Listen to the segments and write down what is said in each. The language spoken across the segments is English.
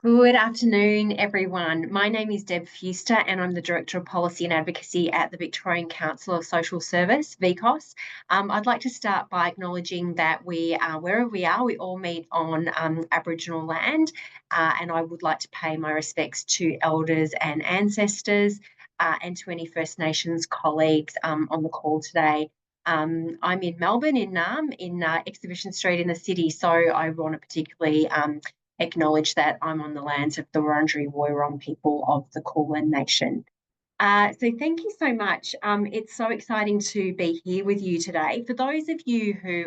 Good afternoon, everyone. My name is Deb Fuster, and I'm the Director of Policy and Advocacy at the Victorian Council of Social Service, VCOS. I'd like to start by acknowledging that wherever we are, we all meet on Aboriginal land, and I would like to pay my respects to elders and ancestors, and to any First Nations colleagues on the call today. I'm in Melbourne, in Naarm, in Exhibition Street in the city, so I want to particularly acknowledge that I'm on the lands of the Wurundjeri Woiwurrung people of the Kulin Nation. So thank you so much. It's so exciting to be here with you today. For those of you who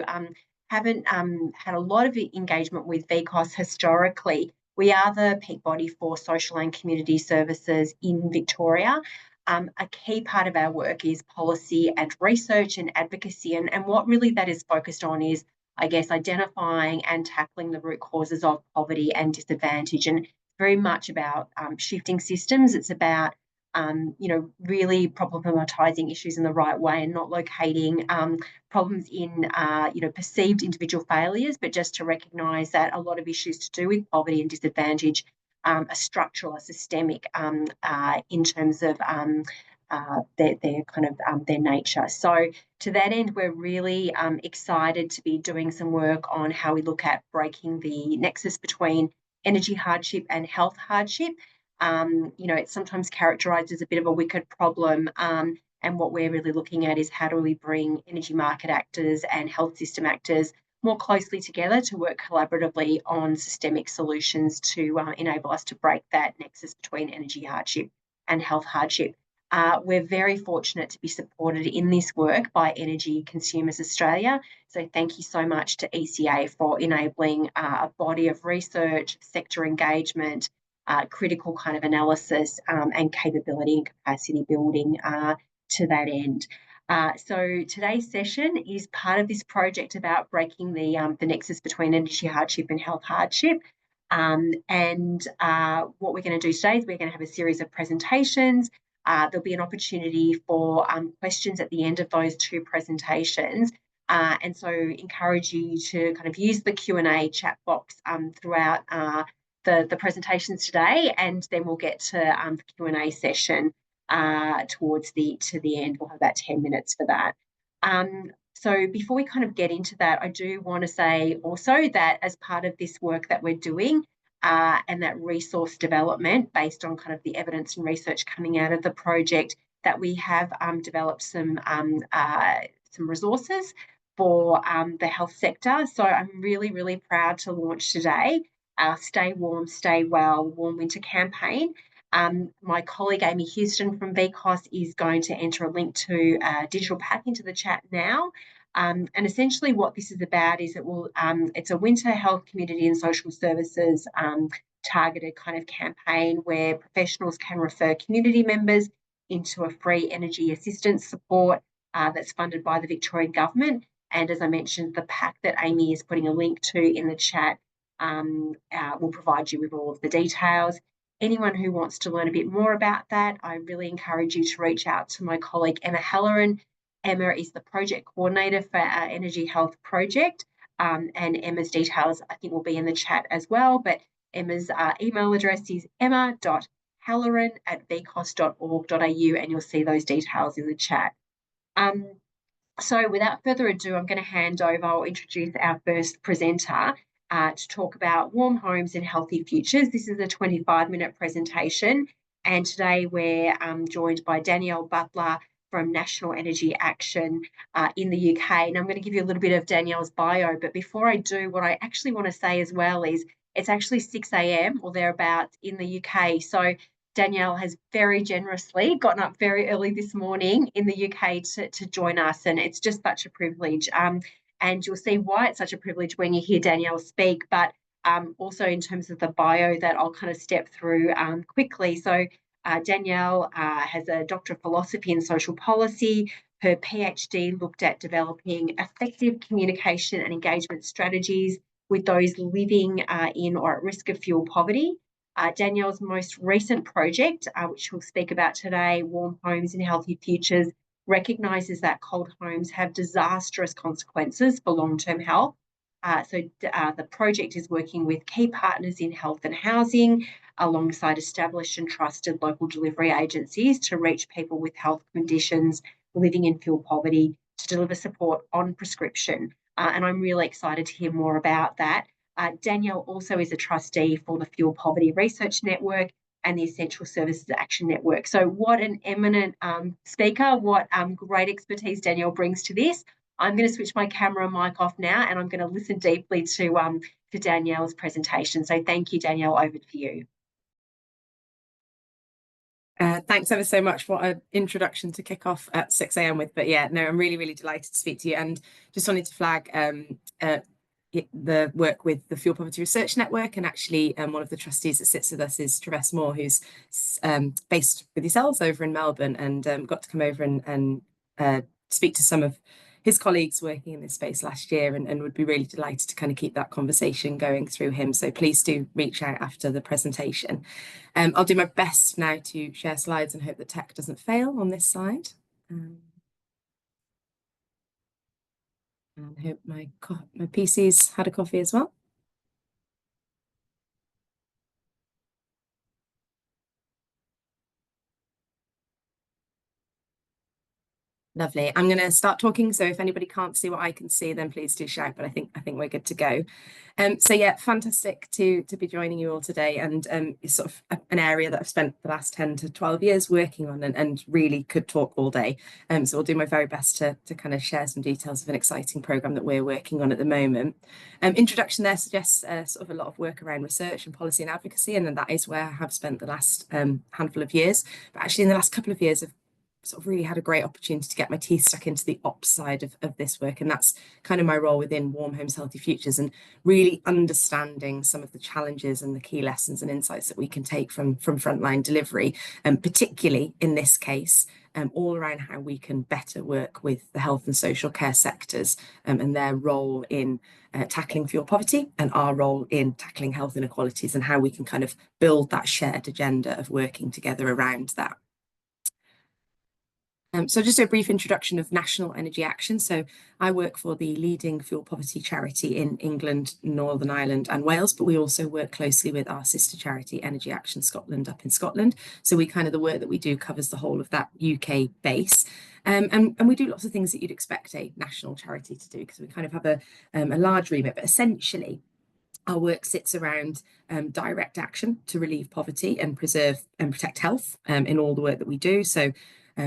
haven't had a lot of engagement with VCOS historically, we are the peak body for social and community services in Victoria. A key part of our work is policy and research and advocacy, and what really that is focused on is, I guess, identifying and tackling the root causes of poverty and disadvantage. And very much about shifting systems. It's about really problematizing issues in the right way and not locating problems in, perceived individual failures, but just to recognise that a lot of issues to do with poverty and disadvantage are structural, are systemic in terms of their nature. So to that end, we're really excited to be doing some work on how we look at breaking the nexus between energy hardship and health hardship. It's sometimes characterised as a bit of a wicked problem. And what we're really looking at is how do we bring energy market actors and health system actors more closely together to work collaboratively on systemic solutions to enable us to break that nexus between energy hardship and health hardship. We're very fortunate to be supported in this work by Energy Consumers Australia. So thank you so much to ECA for enabling a body of research, sector engagement, critical kind of analysis and capability and capacity building to that end. So today's session is part of this project about breaking the nexus between energy hardship and health hardship. What we're going to do today is we're going to have a series of presentations. There'll be an opportunity for questions at the end of those two presentations. And so encourage you to kind of use the Q&A chat box throughout the presentations today, and then we'll get to the Q&A session towards the end. We'll have about 10 minutes for that. So before we kind of get into that, I do want to say also that as part of this work that we're doing, and that resource development based on kind of the evidence and research coming out of the project, that we have developed some resources for the health sector. So I'm really, really proud to launch today our Stay Warm, Stay Well Warm Winter campaign. My colleague Amy Houston from VCOS is going to enter a link to a digital pack into the chat now. And essentially what this is about is it's a winter health, community and social services targeted kind of campaign where professionals can refer community members into a free energy assistance support that's funded by the Victorian government. And as I mentioned, the pack that Amy is putting a link to in the chat will provide you with all of the details. Anyone who wants to learn a bit more about that, I really encourage you to reach out to my colleague Emma Halloran. Emma is the project coordinator for our Energy Health project, and Emma's details I think will be in the chat as well, but Emma's email address is emma.halloran@vcos.org.au, and you'll see those details in the chat. So without further ado, I'm going to hand over, I'll introduce our first presenter to talk about warm homes and healthy futures. This is a 25-minute presentation, and today we're joined by Danielle Butler from National Energy Action in the UK. And I'm going to give you a little bit of Danielle's bio, but before I do, what I actually want to say as well is it's actually 6 a.m. or thereabouts in the UK. So Danielle has very generously gotten up very early this morning in the UK to join us, and it's just such a privilege. And you'll see why it's such a privilege when you hear Danielle speak, but also in terms of the bio that I'll kind of step through quickly. So Danielle has a Doctor of Philosophy in Social Policy. Her PhD looked at developing effective communication and engagement strategies with those living in or at risk of fuel poverty. Danielle's most recent project, which we'll speak about today, Warm Homes and Healthy Futures, recognises that cold homes have disastrous consequences for long-term health. The project is working with key partners in health and housing, alongside established and trusted local delivery agencies to reach people with health conditions living in fuel poverty to deliver support on prescription. And I'm really excited to hear more about that. Danielle also is a trustee for the Fuel Poverty Research Network and the Essential Services Action Network. So what an eminent speaker, what great expertise Danielle brings to this. I'm going to switch my camera and mic off now, and I'm going to listen deeply to Danielle's presentation. So thank you, Danielle, over to you. Thanks ever so much. What an introduction to kick off at 6 a.m. with. But yeah, no, I'm really, really delighted to speak to you, and just wanted to flag the work with the Fuel Poverty Research Network, and actually one of the trustees that sits with us is Travis Moore, who's based with yourselves over in Melbourne, and got to come over and speak to some of his colleagues working in this space last year, and would be really delighted to kind of keep that conversation going through him. So please do reach out after the presentation. I'll do my best now to share slides and hope that tech doesn't fail on this side. And I hope my PC's had a coffee as well. Lovely. I'm going to start talking. So if anybody can't see what I can see, then please do shout. But I think we're good to go. So yeah, fantastic to be joining you all today, and it's sort of an area that I've spent the last 10 to 12 years working on, and really could talk all day. So I'll do my very best to kind of share some details of an exciting program that we're working on at the moment. Introduction there suggests sort of a lot of work around research and policy and advocacy, and that is where I have spent the last handful of years. But actually, in the last couple of years, I've sort of really had a great opportunity to get my teeth stuck into the ops side of this work, and that's kind of my role within Warm Homes Healthy Futures, and really understanding some of the challenges and the key lessons and insights that we can take from frontline delivery, and particularly in this case all around how we can better work with the health and social care sectors and their role in tackling fuel poverty, and our role in tackling health inequalities, and how we can kind of build that shared agenda of working together around that. So just a brief introduction of National Energy Action. So I work for the leading fuel poverty charity in England, Northern Ireland and Wales, but we also work closely with our sister charity, Energy Action Scotland, up in Scotland. So the work that we do covers the whole of that UK base. And we do lots of things that you'd expect a national charity to do, because we kind of have a large remit, but essentially our work sits around direct action to relieve poverty and preserve and protect health in all the work that we do. So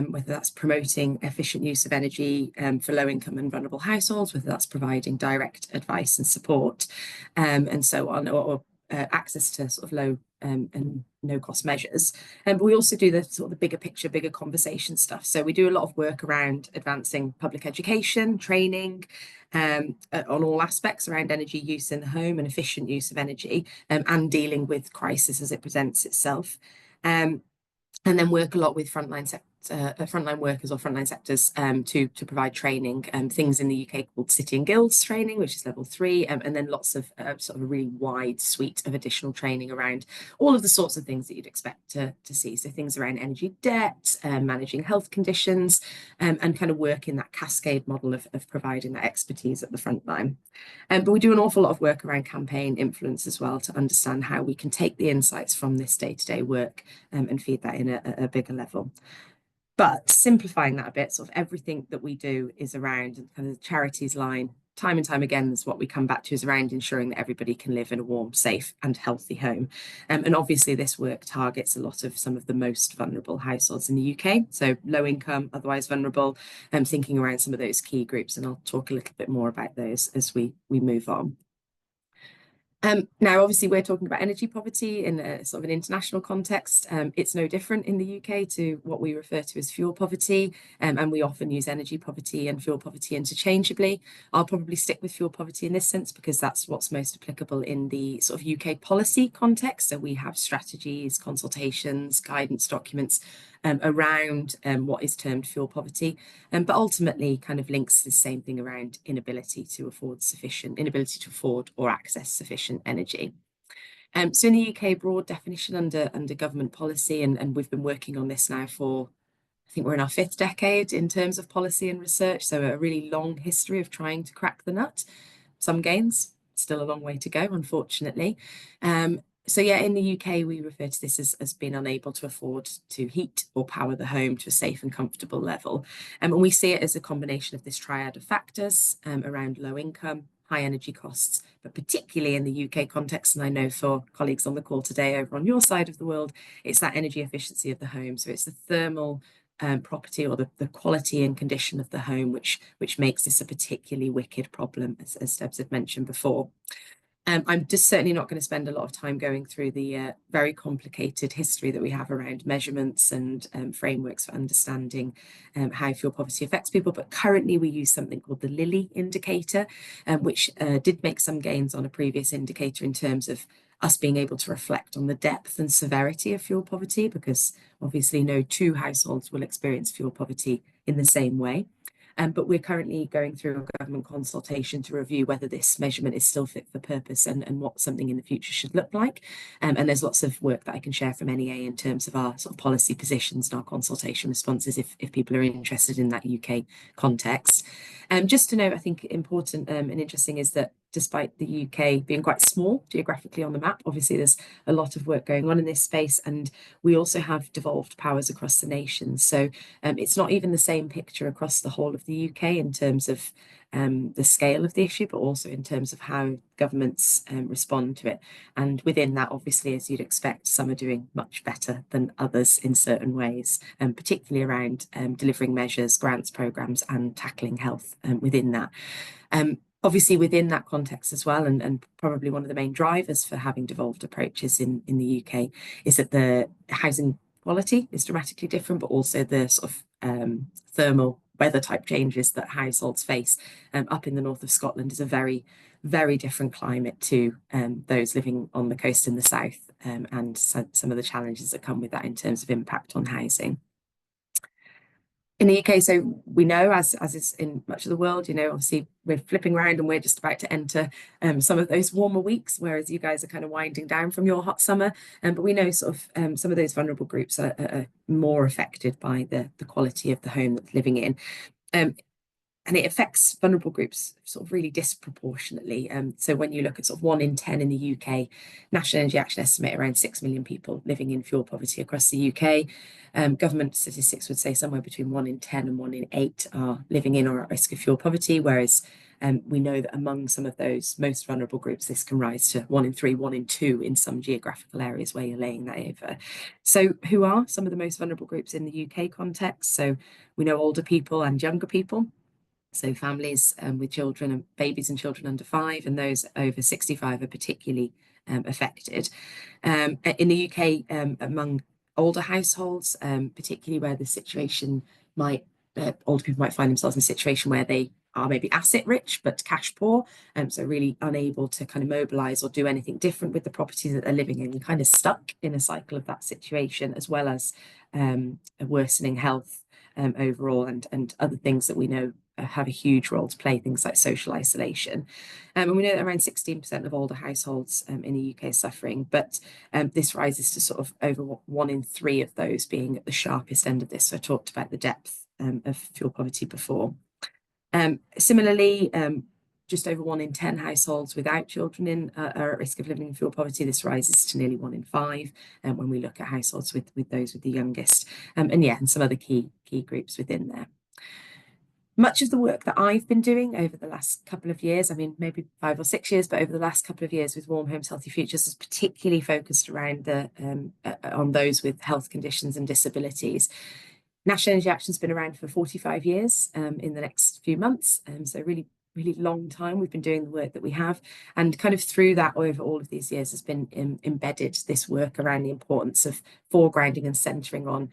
whether that's promoting efficient use of energy for low-income and vulnerable households, whether that's providing direct advice and support, and so on, or access to sort of low and no-cost measures. But we also do the sort of the bigger picture, bigger conversation stuff. So we do a lot of work around advancing public education, training, on all aspects around energy use in the home and efficient use of energy, and dealing with crisis as it presents itself. And then work a lot with frontline workers or frontline sectors to provide training, things in the UK called City and Guilds training, which is level 3, and then lots of sort of a really wide suite of additional training around all of the sorts of things that you'd expect to see. So things around energy debt, managing health conditions, and kind of work in that cascade model of providing that expertise at the front line. But we do an awful lot of work around campaign influence as well, to understand how we can take the insights from this day-to-day work and feed that in a bigger level. But simplifying that a bit, sort of everything that we do is around kind of the charities line, time and time again, is what we come back to, is around ensuring that everybody can live in a warm, safe and healthy home. And obviously this work targets a lot of some of the most vulnerable households in the UK, so low income, otherwise vulnerable, thinking around some of those key groups, and I'll talk a little bit more about those as we move on. Now, obviously, we're talking about energy poverty in a sort of an international context. It's no different in the UK to what we refer to as fuel poverty, and we often use energy poverty and fuel poverty interchangeably. I'll probably stick with fuel poverty in this sense, because that's what's most applicable in the sort of UK policy context. So we have strategies, consultations, guidance documents around what is termed fuel poverty, but ultimately kind of links the same thing around inability to afford or access sufficient energy. So in the UK, broad definition under government policy, and we've been working on this now for, I think we're in our 5th decade in terms of policy and research, so a really long history of trying to crack the nut. some gains, still a long way to go, unfortunately. So yeah, in the UK, we refer to this as being unable to afford to heat or power the home to a safe and comfortable level. And we see it as a combination of this triad of factors around low income, high energy costs, but particularly in the UK context, and I know for colleagues on the call today over on your side of the world, it's that energy efficiency of the home. So it's the thermal property or the quality and condition of the home, which makes this a particularly wicked problem, as Debs had mentioned before. I'm just certainly not going to spend a lot of time going through the very complicated history that we have around measurements and frameworks for understanding how fuel poverty affects people. But currently we use something called the Lilly indicator, which did make some gains on a previous indicator in terms of us being able to reflect on the depth and severity of fuel poverty, because obviously no two households will experience fuel poverty in the same way. But we're currently going through a government consultation to review whether this measurement is still fit for purpose and what something in the future should look like. And there's lots of work that I can share from NEA in terms of our sort of policy positions and our consultation responses if people are interested in that UK context. Just to note, I think important and interesting is that despite the UK being quite small geographically on the map, obviously there's a lot of work going on in this space, and we also have devolved powers across the nation. So it's not even the same picture across the whole of the UK in terms of the scale of the issue, but also in terms of how governments respond to it. And within that, obviously, as you'd expect, some are doing much better than others in certain ways, particularly around delivering measures, grants, programmes, and tackling health within that. Obviously, within that context as well, and probably one of the main drivers for having devolved approaches in the UK is that the housing quality is dramatically different, but also the sort of thermal weather type changes that households face up in the north of Scotland is a very, very different climate to those living on the coast in the south, and some of the challenges that come with that in terms of impact on housing. In the UK, so we know, as is in much of the world, you know, obviously we're flipping around and we're just about to enter some of those warmer weeks, whereas you guys are kind of winding down from your hot summer. But we know sort of some of those vulnerable groups are more affected by the quality of the home that they're living in. And it affects vulnerable groups sort of really disproportionately. So when you look at sort of 1 in 10 in the UK, National Energy Action estimate around 6 million people living in fuel poverty across the UK. Government statistics would say somewhere between 1 in 10 and 1 in 8 are living in or at risk of fuel poverty, whereas we know that among some of those most vulnerable groups, this can rise to 1 in 3, 1 in 2 in some geographical areas where you're laying that over. So who are some of the most vulnerable groups in the UK context? So we know older people and younger people. So families with children and babies and children under 5, and those over 65 are particularly affected. In the UK, among older households, particularly where the situation might, older people might find themselves in a situation where they are maybe asset rich but cash poor, so really unable to kind of mobilise or do anything different with the property that they're living in, kind of stuck in a cycle of that situation, as well as a worsening health overall and other things that we know have a huge role to play, things like social isolation. And we know that around 16% of older households in the UK are suffering, but this rises to sort of over 1 in 3 of those being at the sharpest end of this. So I talked about the depth of fuel poverty before. Similarly, just over 1 in 10 households without children in are at risk of living in fuel poverty. This rises to nearly 1 in 5 when we look at households with those with the youngest, and some other key groups within there. Much of the work that I've been doing over the last couple of years, I mean, maybe 5 or 6 years, but over the last couple of years with Warm Homes, Healthy Futures is particularly focused around on those with health conditions and disabilities. National Energy Action's been around for 45 years in the next few months, so really long time we've been doing the work that we have, and kind of through that over all of these years has been embedded this work around the importance of foregrounding and centering on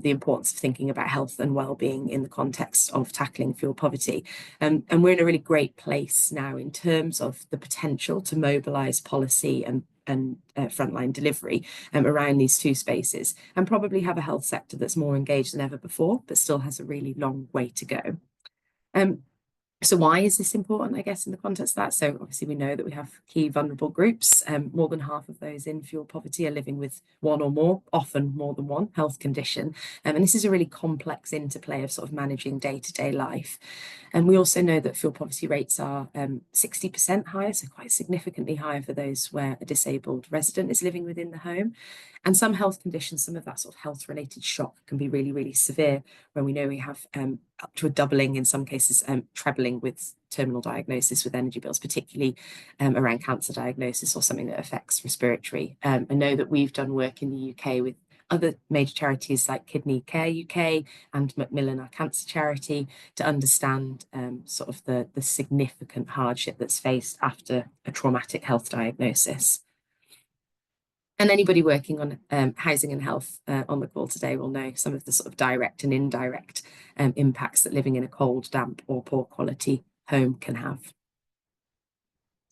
the importance of thinking about health and well-being in the context of tackling fuel poverty. And we're in a really great place now in terms of the potential to mobilise policy and frontline delivery around these two spaces, and probably have a health sector that's more engaged than ever before, but still has a really long way to go. So why is this important, I guess, in the context of that? So obviously we know that we have key vulnerable groups. More than half of those in fuel poverty are living with one or more, often more than one, health condition. And this is a really complex interplay of sort of managing day-to-day life. And we also know that fuel poverty rates are 60% higher, so quite significantly higher for those where a disabled resident is living within the home. And some health conditions, some of that sort of health-related shock can be really, really severe, when we know we have up to a doubling, in some cases trebling, with terminal diagnosis with energy bills, particularly around cancer diagnosis or something that affects respiratory. I know that we've done work in the UK with other major charities like Kidney Care UK and Macmillan, our cancer charity, to understand sort of the significant hardship that's faced after a traumatic health diagnosis. And anybody working on housing and health on the call today will know some of the sort of direct and indirect impacts that living in a cold, damp, or poor quality home can have.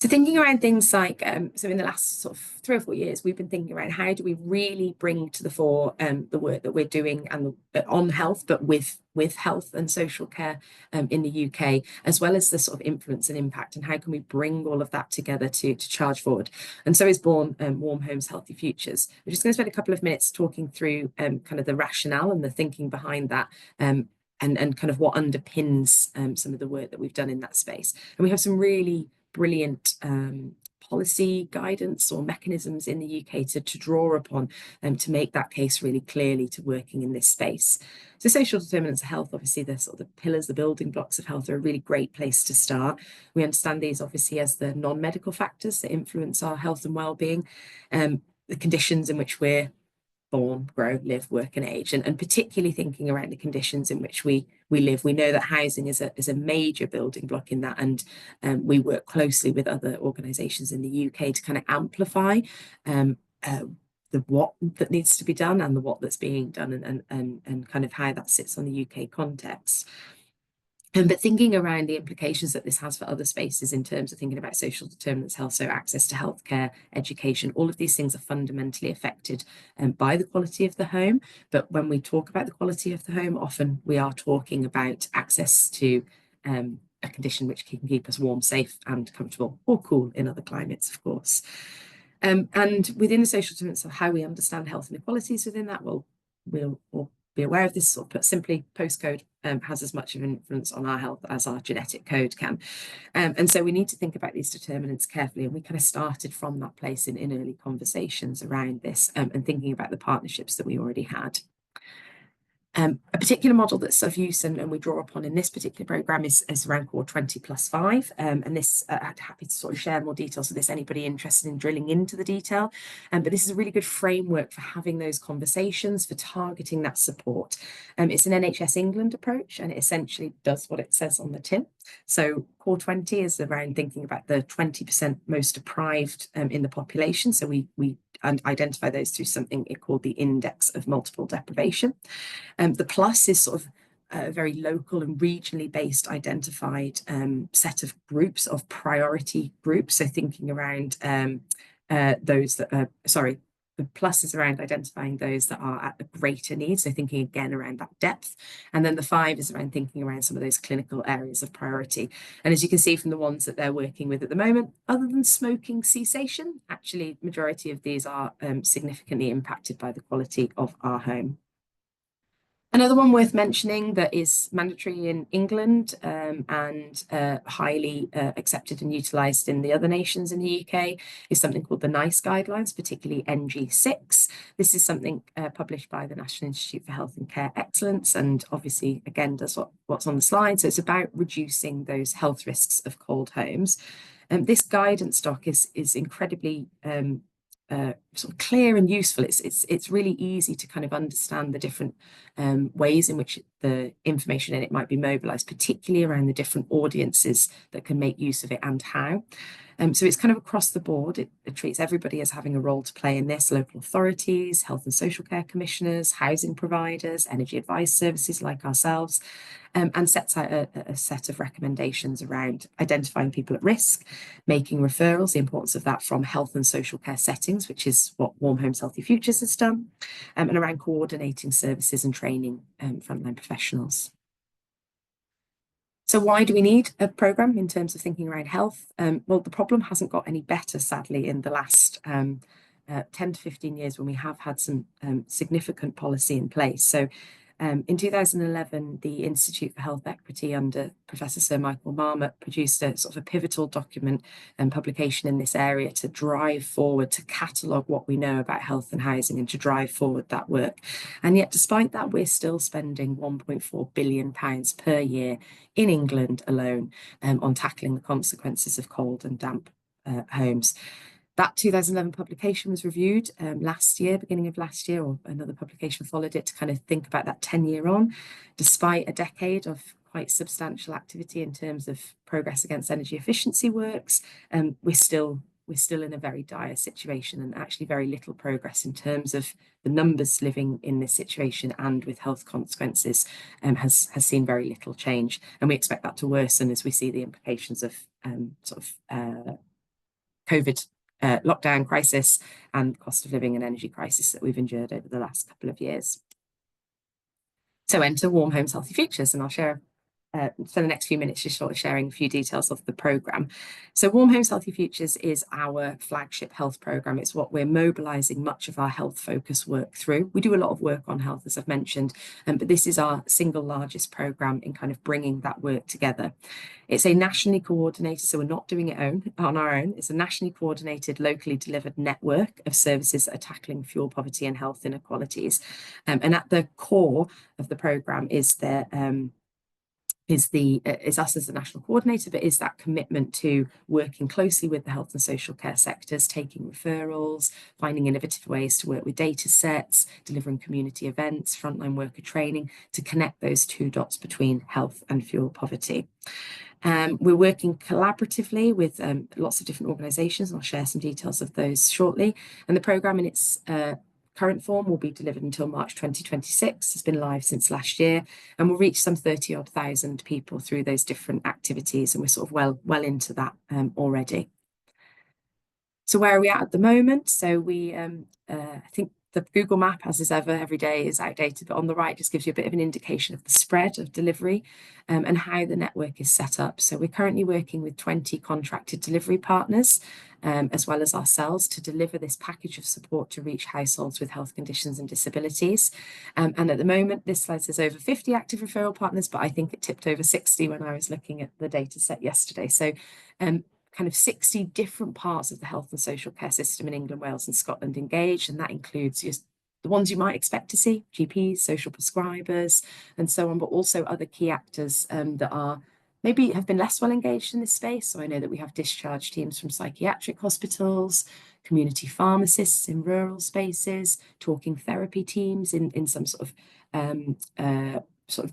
So thinking around things like, so in the last sort of 3 or 4 years, we've been thinking around how do we really bring to the fore the work that we're doing and on health, but with health and social care in the UK, as well as the sort of influence and impact, and how can we bring all of that together to charge forward. And so is born Warm Homes, Healthy Futures. We're just going to spend a couple of minutes talking through kind of the rationale and the thinking behind that, and kind of what underpins some of the work that we've done in that space. And we have some really brilliant policy guidance or mechanisms in the UK to draw upon to make that case really clearly to working in this space. So social determinants of health, obviously the sort of the pillars, the building blocks of health, are a really great place to start. We understand these obviously as the non-medical factors that influence our health and well-being, the conditions in which we're born, grow, live, work, and age, and particularly thinking around the conditions in which we live. We know that housing is a major building block in that, and we work closely with other organisations in the UK to kind of amplify the what that needs to be done and the what that's being done, and kind of how that sits on the UK context. But thinking around the implications that this has for other spaces in terms of thinking about social determinants of health, so access to healthcare, education, all of these things are fundamentally affected by the quality of the home. But when we talk about the quality of the home, often we are talking about access to a condition which can keep us warm, safe, and comfortable, or cool in other climates, of course. And within the social determinants of how we understand health inequalities within that, we'll be aware of this, or put simply, postcode has as much of an influence on our health as our genetic code can. And so we need to think about these determinants carefully. And we kind of started from that place in early conversations around this, and thinking about the partnerships that we already had. A particular model that's of use and we draw upon in this particular programme is around core 20+5, and this I'm happy to sort of share more details of this, anybody interested in drilling into the detail, but this is a really good framework for having those conversations, for targeting that support. It's an NHS England approach, and it essentially does what it says on the tin. So core 20 is around thinking about the 20% most deprived in the population, so we identify those through something called the index of multiple deprivation. The plus is sort of a very local and regionally based identified set of groups, of priority groups. So thinking around those that are, the plus is around identifying those that are at a greater need. So thinking again around that depth. And then the 5 is around thinking around some of those clinical areas of priority. And as you can see from the ones that they're working with at the moment, other than smoking cessation, actually majority of these are significantly impacted by the quality of our home. Another one worth mentioning that is mandatory in England and highly accepted and utilised in the other nations in the UK is something called the NICE guidelines, particularly NG6. This is something published by the National Institute for Health and Care Excellence, and obviously again does what's on the slide. So it's about reducing those health risks of cold homes. This guidance doc is incredibly sort of clear and useful. It's really easy to kind of understand the different ways in which the information in it might be mobilized, particularly around the different audiences that can make use of it and how. So it's kind of across the board. It treats everybody as having a role to play in this: local authorities, health and social care commissioners, housing providers, energy advice services like ourselves, and sets out a set of recommendations around identifying people at risk, making referrals, the importance of that from health and social care settings, which is what Warm Homes, Healthy Futures has done, and around coordinating services and training frontline professionals. So why do we need a programme in terms of thinking around health? Well, the problem hasn't got any better, sadly, in the last 10 to 15 years when we have had some significant policy in place. So in 2011, the Institute for Health Equity under Professor Sir Michael Marmot produced a sort of a pivotal document and publication in this area to drive forward, to catalogue what we know about health and housing and to drive forward that work. And yet, despite that, we're still spending £1.4 billion per year in England alone on tackling the consequences of cold and damp homes. That 2011 publication was reviewed last year, beginning of last year, or another publication followed it to kind of think about that 10-year on. Despite a decade of quite substantial activity in terms of progress against energy efficiency works, we're still in a very dire situation, and actually very little progress in terms of the numbers living in this situation and with health consequences has seen very little change. And we expect that to worsen as we see the implications of COVID lockdown crisis and cost of living and energy crisis that we've endured over the last couple of years. So enter Warm Homes, Healthy Futures, and I'll share for the next few minutes just sort of sharing a few details of the programme. So Warm Homes, Healthy Futures is our flagship health programme. It's what we're mobilising much of our health focus work through. We do a lot of work on health, as I've mentioned, but this is our single largest programme in kind of bringing that work together. It's a nationally coordinated, so we're not doing it on our own. It's a nationally coordinated, locally delivered network of services that are tackling fuel poverty and health inequalities. And at the core of the programme is us as the national coordinator, but is that commitment to working closely with the health and social care sectors, taking referrals, finding innovative ways to work with data sets, delivering community events, frontline worker training to connect those two dots between health and fuel poverty. We're working collaboratively with lots of different organisations, and I'll share some details of those shortly. And the programme in its current form will be delivered until March 2026. It's been live since last year, and we'll reach some 30-odd thousand people through those different activities, and we're sort of well into that already. So where are we at the moment? So we, I think the Google map, as is ever, every day is outdated, but on the right just gives you a bit of an indication of the spread of delivery and how the network is set up. So we're currently working with 20 contracted delivery partners, as well as ourselves, to deliver this package of support to reach households with health conditions and disabilities. And at the moment, this slide says over 50 active referral partners, but I think it tipped over 60 when I was looking at the data set yesterday. So kind of 60 different parts of the health and social care system in England, Wales and Scotland engaged, and that includes just the ones you might expect to see, GPs, social prescribers and so on, but also other key actors that are maybe have been less well engaged in this space. So I know that we have discharge teams from psychiatric hospitals, community pharmacists in rural spaces, talking therapy teams in some sort of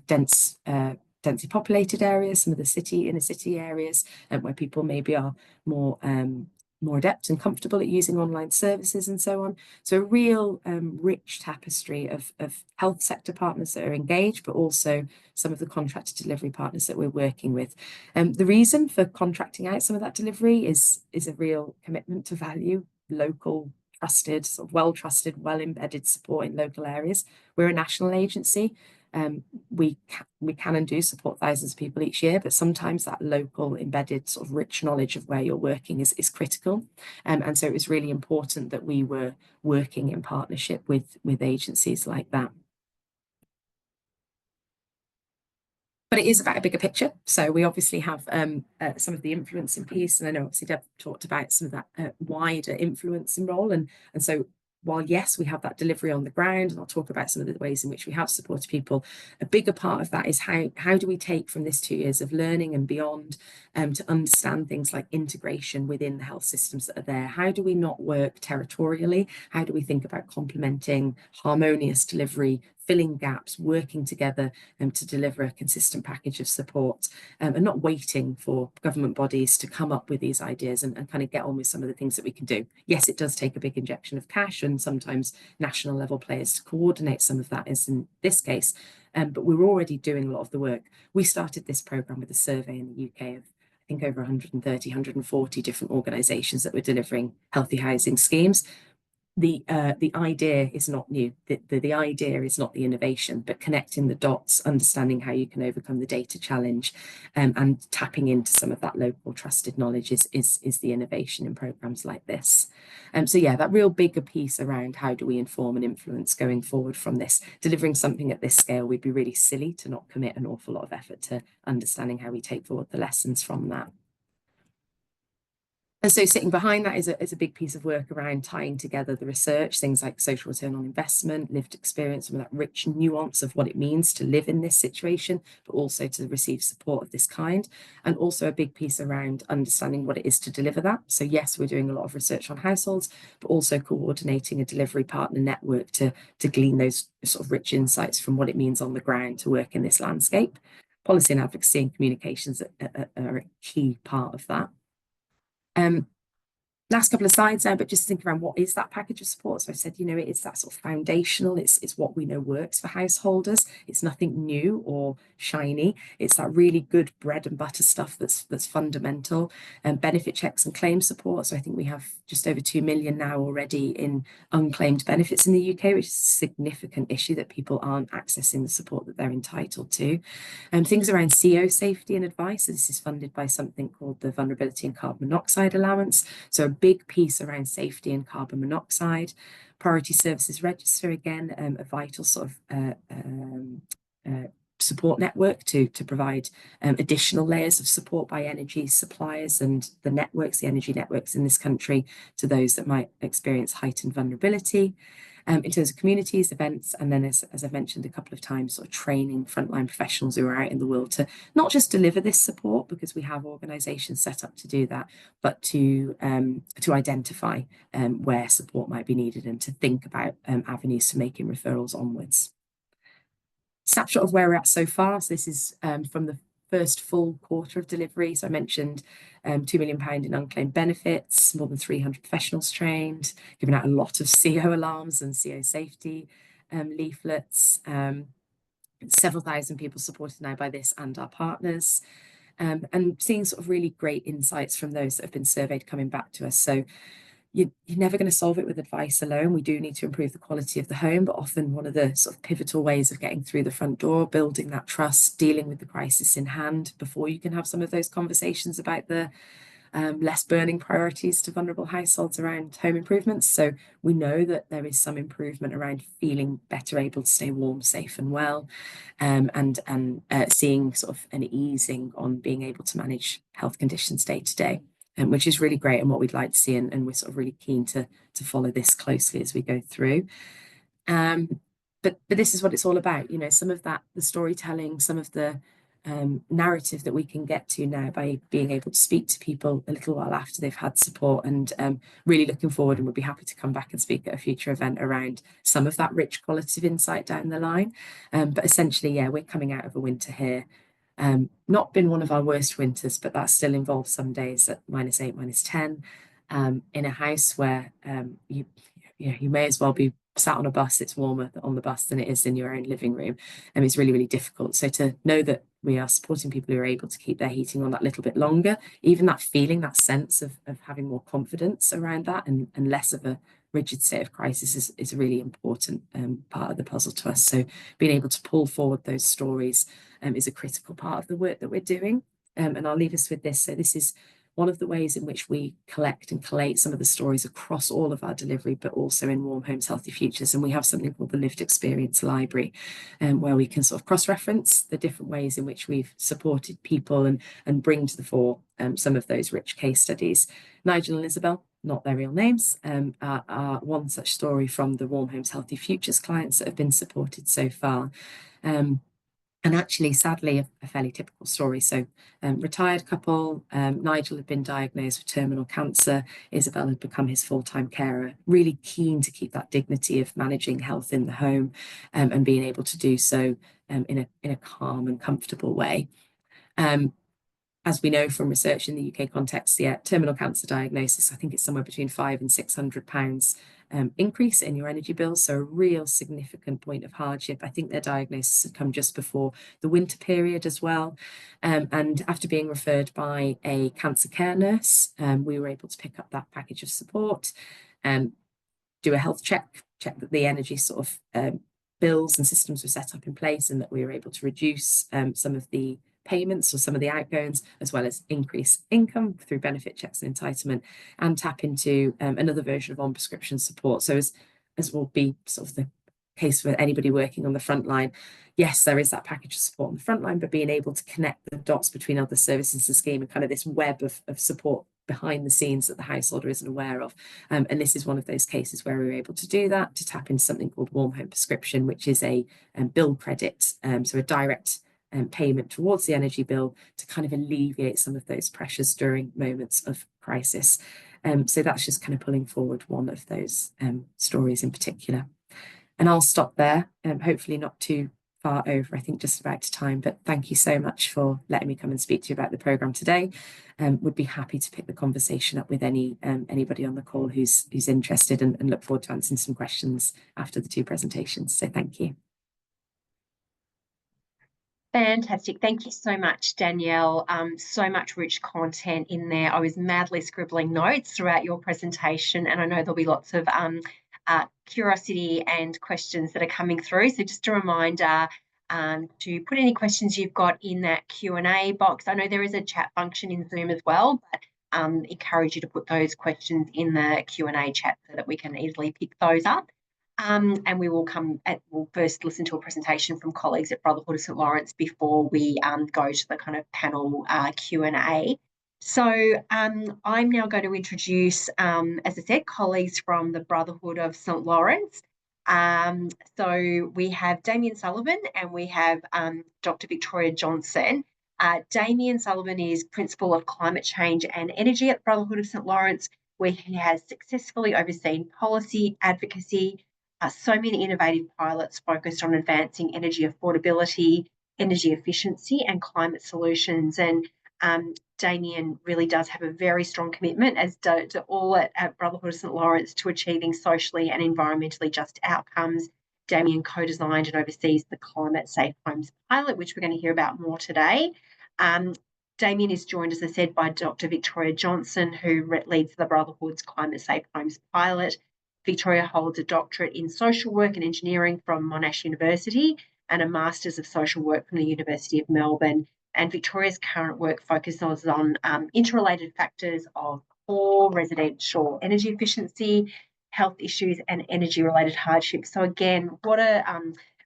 densely populated areas, some of the inner city areas, where people maybe are more adept and comfortable at using online services and so on. So a real rich tapestry of health sector partners that are engaged, but also some of the contracted delivery partners that we're working with. The reason for contracting out some of that delivery is a real commitment to value local, trusted, sort of well-trusted, well-embedded support in local areas. We're a national agency. We can and do support thousands of people each year, but sometimes that local embedded sort of rich knowledge of where you're working is critical. And so it was really important that we were working in partnership with agencies like that. But it is about a bigger picture. So we obviously have some of the influencing piece, and I know obviously Deb talked about some of that wider influencing role. And so while, yes, we have that delivery on the ground, and I'll talk about some of the ways in which we have supported people, a bigger part of that is how do we take from this 2 years of learning and beyond to understand things like integration within the health systems that are there? How do we not work territorially? How do we think about complementing harmonious delivery, filling gaps, working together to deliver a consistent package of support, and not waiting for government bodies to come up with these ideas and kind of get on with some of the things that we can do. Yes, it does take a big injection of cash and sometimes national level players to coordinate some of that, as in this case, but we're already doing a lot of the work. We started this programme with a survey in the UK of, I think, over 130, 140 different organisations that were delivering healthy housing schemes. the idea is not new. The idea is not the innovation, but connecting the dots, understanding how you can overcome the data challenge, and tapping into some of that local trusted knowledge is the innovation in programs like this. So yeah, that real bigger piece around how do we inform and influence going forward from this, delivering something at this scale, we'd be really silly to not commit an awful lot of effort to understanding how we take forward the lessons from that. And so sitting behind that is a big piece of work around tying together the research, things like social return on investment, lived experience, some of that rich nuance of what it means to live in this situation, but also to receive support of this kind. And also a big piece around understanding what it is to deliver that. So yes, we're doing a lot of research on households, but also coordinating a delivery partner network to glean those sort of rich insights from what it means on the ground to work in this landscape. Policy and advocacy and communications are a key part of that. Last couple of slides now, but just think around what is that package of support. So I said, it is that sort of foundational. It's what we know works for householders. It's nothing new or shiny. It's that really good bread and butter stuff that's fundamental. And benefit checks and claim support. So I think we have just over 2 million now already in unclaimed benefits in the UK, which is a significant issue that people aren't accessing the support that they're entitled to. And things around CO safety and advice. So this is funded by something called the Vulnerability and Carbon Monoxide Allowance. So a big piece around safety and carbon monoxide. Priority Services Register, again, a vital sort of support network to provide additional layers of support by energy suppliers and the energy networks in this country to those that might experience heightened vulnerability. In terms of communities, events, and then as I've mentioned a couple of times, sort of training frontline professionals who are out in the world to not just deliver this support, because we have organisations set up to do that, but to identify where support might be needed and to think about avenues for making referrals onwards. Snapshot of where we're at so far. So this is from the first full quarter of delivery. So I mentioned £2 million in unclaimed benefits, more than 300 professionals trained, giving out a lot of CO alarms and CO safety leaflets. Several thousand people supported now by this and our partners. And seeing sort of really great insights from those that have been surveyed coming back to us. So you're never going to solve it with advice alone. We do need to improve the quality of the home, but often one of the sort of pivotal ways of getting through the front door, building that trust, dealing with the crisis in hand before you can have some of those conversations about the less burning priorities to vulnerable households around home improvements. So we know that there is some improvement around feeling better able to stay warm, safe and well, and seeing sort of an easing on being able to manage health conditions day to day. Which is really great and what we'd like to see, and we're sort of really keen to follow this closely as we go through. But this is what it's all about, some of that, the storytelling, some of the narrative that we can get to now by being able to speak to people a little while after they've had support, and really looking forward, and we'll be happy to come back and speak at a future event around some of that rich qualitative insight down the line. But essentially, yeah, we're coming out of a winter here. Not been one of our worst winters, but that still involves some days at -8, -10, in a house where you may as well be sat on a bus. It's warmer on the bus than it is in your own living room, and it's really, really difficult. So to know that we are supporting people who are able to keep their heating on that little bit longer, even that feeling, that sense of having more confidence around that and less of a rigid state of crisis is a really important part of the puzzle to us. So being able to pull forward those stories is a critical part of the work that we're doing. And I'll leave us with this. So this is one of the ways in which we collect and collate some of the stories across all of our delivery, but also in Warm Homes, Healthy Futures. And we have something called the Lived Experience Library, where we can sort of cross-reference the different ways in which we've supported people and bring to the fore some of those rich case studies. Nigel and Isabel, not their real names, are one such story from the Warm Homes, Healthy Futures clients that have been supported so far. And actually, sadly, a fairly typical story. So retired couple, Nigel had been diagnosed with terminal cancer. Isabel had become his full-time carer, really keen to keep that dignity of managing health in the home, and being able to do so in a calm and comfortable way. As we know from research in the UK context, terminal cancer diagnosis, I think it's somewhere between £500 and £600 increase in your energy bills. So a real significant point of hardship. I think their diagnosis had come just before the winter period as well. And after being referred by a cancer care nurse, we were able to pick up that package of support. do a health check that the energy sort of bills and systems were set up in place, and that we were able to reduce some of the payments or some of the outgoings, as well as increase income through benefit checks and entitlement, and tap into another version of on-prescription support. So as will be sort of the case for anybody working on the front line, yes, there is that package of support on the front line, but being able to connect the dots between other services and scheme, and kind of this web of support behind the scenes that the householder isn't aware of. And this is one of those cases where we were able to do that, to tap into something called warm home prescription, which is a bill credit, so a direct payment towards the energy bill to kind of alleviate some of those pressures during moments of crisis. So that's just kind of pulling forward one of those stories in particular. And I'll stop there, hopefully not too far over, I think just about time, but thank you so much for letting me come and speak to you about the programme today. Would be happy to pick the conversation up with anybody on the call who's interested, and look forward to answering some questions after the two presentations. So thank you. Fantastic. Thank you so much, Danielle. So much rich content in there. I was madly scribbling notes throughout your presentation, and I know there'll be lots of curiosity and questions that are coming through. So just a reminder to put any questions you've got in that Q&A box. I know there is a chat function in Zoom as well, but encourage you to put those questions in the Q&A chat so that we can easily pick those up. And we'll first listen to a presentation from colleagues at Brotherhood of St Laurence before we go to the kind of panel Q&A. So I'm now going to introduce, as I said, colleagues from the Brotherhood of St Laurence. So we have Damian Sullivan and we have Dr. Victoria Johnson. Damian Sullivan is Principal of Climate Change and Energy at Brotherhood of St Laurence, where he has successfully overseen policy advocacy, so many innovative pilots focused on advancing energy affordability, energy efficiency and climate solutions. And Damian really does have a very strong commitment, as do all at Brotherhood of St Laurence, to achieving socially and environmentally just outcomes. Damian co-designed and oversees the Climate Safe Homes pilot, which we're going to hear about more today. Damian is joined, as I said, by Dr. Victoria Johnson, who leads the Brotherhood's Climate Safe Homes pilot. Victoria holds a doctorate in social work and engineering from Monash University and a Masters of Social Work from the University of Melbourne. And Victoria's current work focuses on interrelated factors of poor residential energy efficiency, health issues and energy-related hardships. So again, what a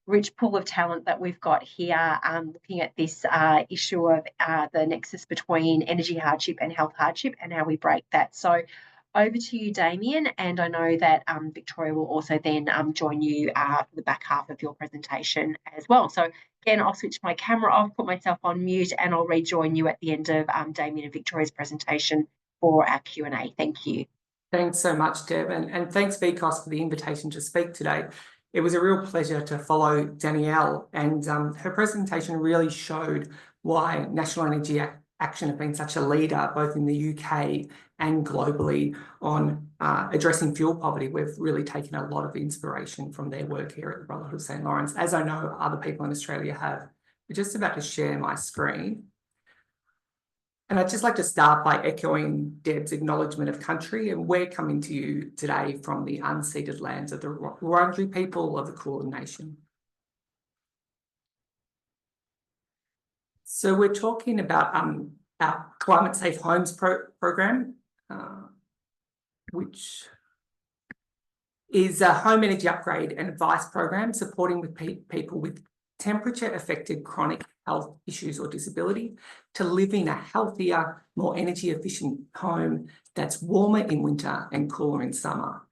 rich pool of talent that we've got here, looking at this issue of the nexus between energy hardship and health hardship and how we break that. So over to you, Damian, and I know that Victoria will also then join you for the back half of your presentation as well. So again, I'll switch my camera off, put myself on mute, and I'll rejoin you at the end of Damian and Victoria's presentation for our Q&A. Thank you. Thanks so much, Deb, and thanks, VCOS, for the invitation to speak today. It was a real pleasure to follow Danielle, and her presentation really showed why National Energy Action have been such a leader, both in the UK and globally, on addressing fuel poverty. We've really taken a lot of inspiration from their work here at the Brotherhood of St Laurence, as I know other people in Australia have. We're just about to share my screen. And I'd just like to start by echoing Deb's acknowledgement of country, and we're coming to you today from the unceded lands of the Wurundjeri people of the Kulin Nation. So we're talking about our Climate Safe Homes program, which is a home energy upgrade and advice program supporting with people with temperature-affected chronic health issues or disability to live in a healthier, more energy-efficient home that's warmer in winter and cooler in summer.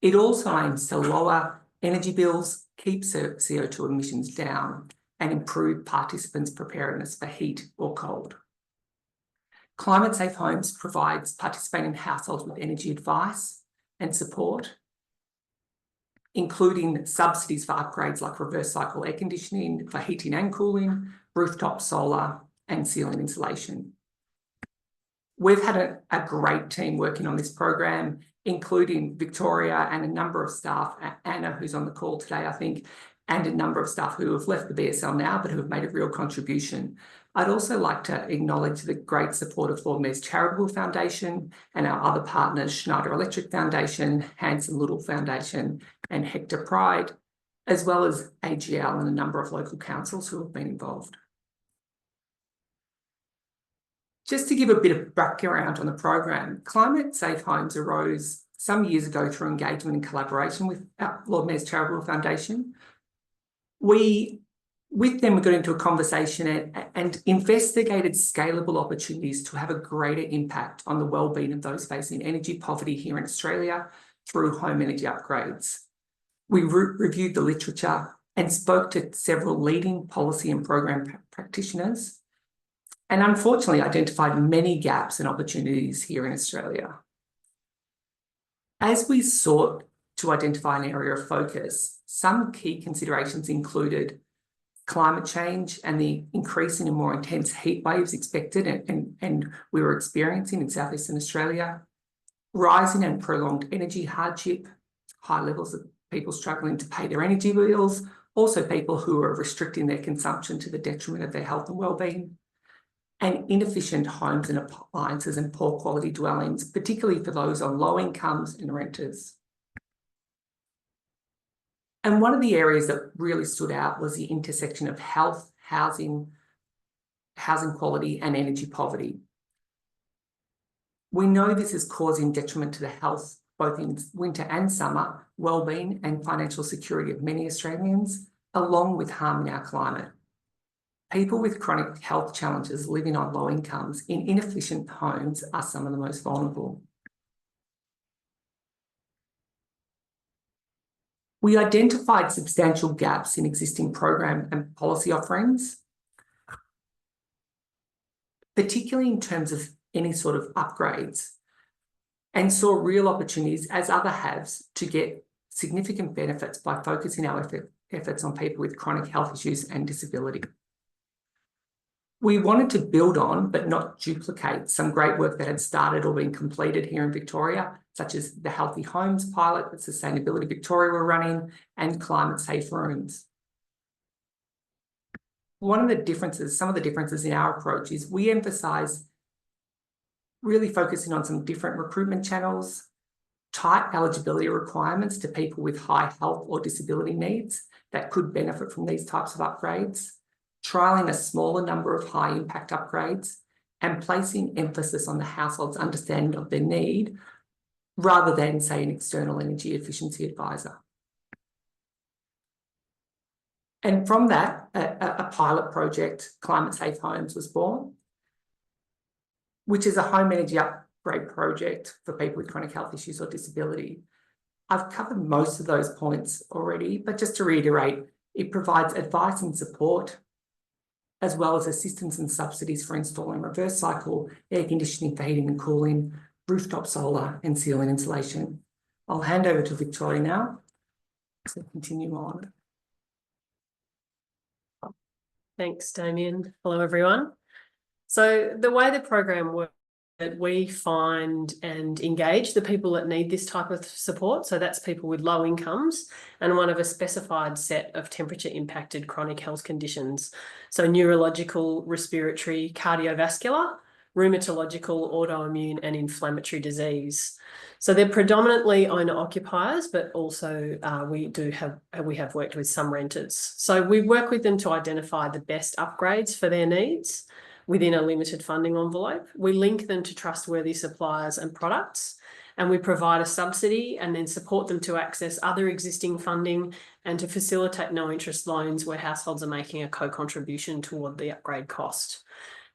It also aims to lower energy bills, keep CO2 emissions down, and improve participants' preparedness for heat or cold. Climate Safe Homes provides participating households with energy advice and support, including subsidies for upgrades like reverse cycle air conditioning for heating and cooling, rooftop solar and ceiling insulation. We've had a great team working on this program, including Victoria and a number of staff, Anna, who's on the call today, I think, and a number of staff who have left the BSL now, but who have made a real contribution. I'd also like to acknowledge the great support of Lord Mayor's Charitable Foundation and our other partners, Schneider Electric Foundation, Hanson Little Foundation, and Hector Pride, as well as AGL and a number of local councils who have been involved. Just to give a bit of background on the program, Climate Safe Homes arose some years ago through engagement and collaboration with Lord Mayor's Charitable Foundation. With them, we got into a conversation and investigated scalable opportunities to have a greater impact on the wellbeing of those facing energy poverty here in Australia through home energy upgrades. We reviewed the literature and spoke to several leading policy and program practitioners, and unfortunately identified many gaps and opportunities here in Australia. As we sought to identify an area of focus, some key considerations included climate change and the increasing and more intense heat waves expected and we were experiencing in southeastern Australia, rising and prolonged energy hardship, high levels of people struggling to pay their energy bills, also people who are restricting their consumption to the detriment of their health and wellbeing, and inefficient homes and appliances and poor quality dwellings, particularly for those on low incomes and renters. And one of the areas that really stood out was the intersection of health, housing quality, and energy poverty. We know this is causing detriment to the health, both in winter and summer, wellbeing and financial security of many Australians, along with harming our climate. People with chronic health challenges living on low incomes in inefficient homes are some of the most vulnerable. We identified substantial gaps in existing program and policy offerings, particularly in terms of any sort of upgrades, and saw real opportunities, as other haves, to get significant benefits by focusing our efforts on people with chronic health issues and disability. We wanted to build on, but not duplicate, some great work that had started or been completed here in Victoria, such as the Healthy Homes pilot that Sustainability Victoria were running, and Climate Safe Rooms. Some of the differences in our approach is we emphasise really focusing on some different recruitment channels, tight eligibility requirements to people with high health or disability needs that could benefit from these types of upgrades, trialling a smaller number of high impact upgrades, and placing emphasis on the household's understanding of their need rather than, say, an external energy efficiency advisor. And from that, a pilot project, Climate Safe Homes, was born, which is a home energy upgrade project for people with chronic health issues or disability. I've covered most of those points already, but just to reiterate, it provides advice and support, as well as assistance and subsidies for installing reverse cycle air conditioning for heating and cooling, rooftop solar and ceiling insulation. I'll hand over to Victoria now to continue on. Thanks, Damian. Hello, everyone. So the way the program works, we find and engage the people that need this type of support. So that's people with low incomes and one of a specified set of temperature impacted chronic health conditions. So neurological, respiratory, cardiovascular, rheumatological, autoimmune and inflammatory disease. So they're predominantly owner occupiers, but also we have worked with some renters. So we work with them to identify the best upgrades for their needs within a limited funding envelope. We link them to trustworthy suppliers and products, and we provide a subsidy and then support them to access other existing funding and to facilitate no interest loans where households are making a co-contribution toward the upgrade cost.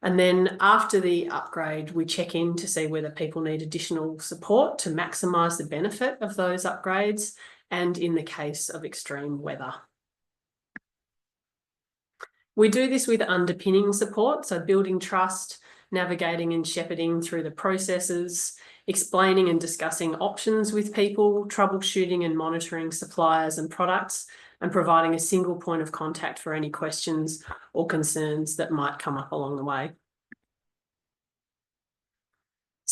And then after the upgrade, we check in to see whether people need additional support to maximise the benefit of those upgrades and in the case of extreme weather. We do this with underpinning support, so building trust, navigating and shepherding through the processes, explaining and discussing options with people, troubleshooting and monitoring suppliers and products, and providing a single point of contact for any questions or concerns that might come up along the way.